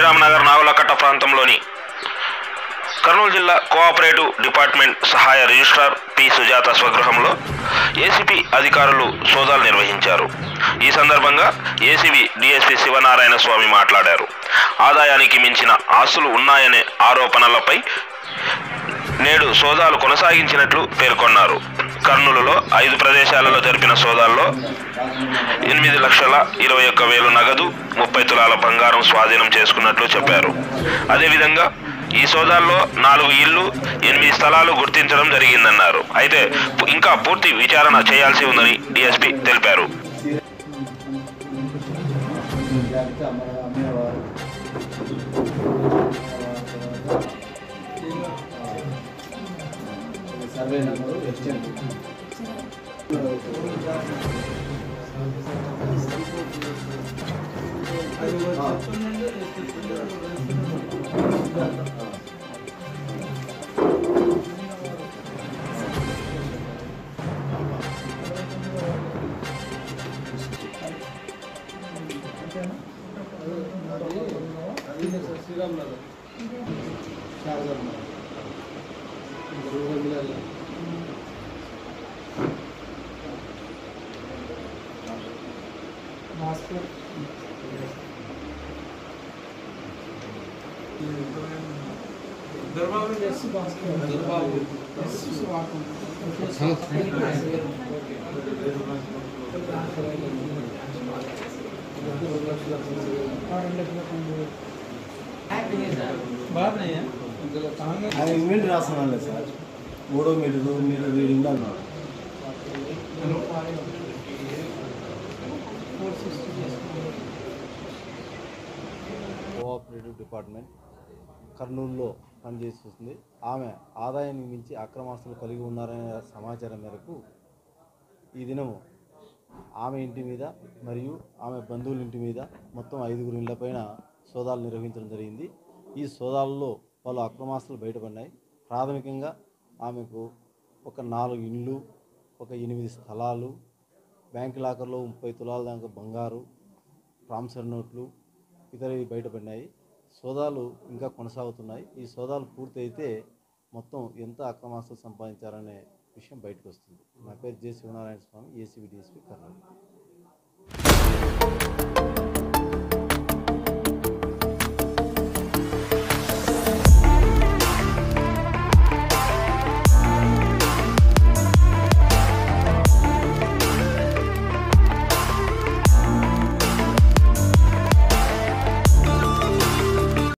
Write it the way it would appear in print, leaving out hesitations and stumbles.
శ్రీరామనగర్ నాగులకట్ట ప్రాంతంలోని కర్నూలు జిల్లా cooperative department సహాయ రిజిస్ట్రార్ పి సుజాత స్వగృహంలో ఏసీబీ అధికారులు సోదాలు నిర్వహించారు. ఈ సందర్భంగా ఏసీబీ డీఎస్పీ శివనారాయణ స్వామి మాట్లాడారు. ఆదాయానికి మించిన ఆస్తులు ఉన్నాయనే ఆరోపణలపై నేడు సోదాలు కొనసాగించినట్లు పేర్కొన్నారు. కర్నూలులో 5 ప్రదేశాలలో జరిపిన సోదాల్లో 8,21,000 నగదు, 30 తులాల బంగారం స్వాధీనం చేసుకున్నట్లు చెప్పారు. అదేవిధంగా ఈ సోదాల్లో 4 ఇళ్లు, 8 స్థలాలు గుర్తించడం జరిగిందన్నారు. అయితే ఇంకా పూర్తి విచారణ చేయాల్సి ఉందని డీఎస్పీ తెలిపారు. Survey number extend Sriram Nagar invent రాస్తున్నాను సార్. 3వ మీరు రీడింగ్ అన్నారు. కోఆపరేటివ్ డిపార్ట్మెంట్ కర్నూలులో పనిచేస్తుంది. ఆమె ఆదాయానికి మించి అక్రమాస్తులు కలిగి ఉన్నారనే సమాచారం మేరకు ఈ దినము ఆమె ఇంటి మీద మరియు ఆమె బంధువుల ఇంటి మీద మొత్తం 5 ఇళ్లపైన సోదాలు నిర్వహించడం జరిగింది. ఈ సోదాలలో పలు అక్రమాస్తులు బయటపడినాయి. ప్రాథమికంగా ఆమెకు ఒక 4 ఇండ్లు, ఒక 8 స్థలాలు, బ్యాంక్ లాకర్లో 30 తులాల దాకా బంగారు, ప్రామిసరీ నోట్లు ఇతరవి బయటపడినాయి. సోదాలు ఇంకా కొనసాగుతున్నాయి. ఈ సోదాలు పూర్తయితే మొత్తం ఎంత అక్రమాస్తులు సంపాదించారనే విషయం బయటకు వస్తుంది. నా పేరు జె శివనారాయణ స్వామి, ఏసీబీ డీఎస్పీ కర్నూలు.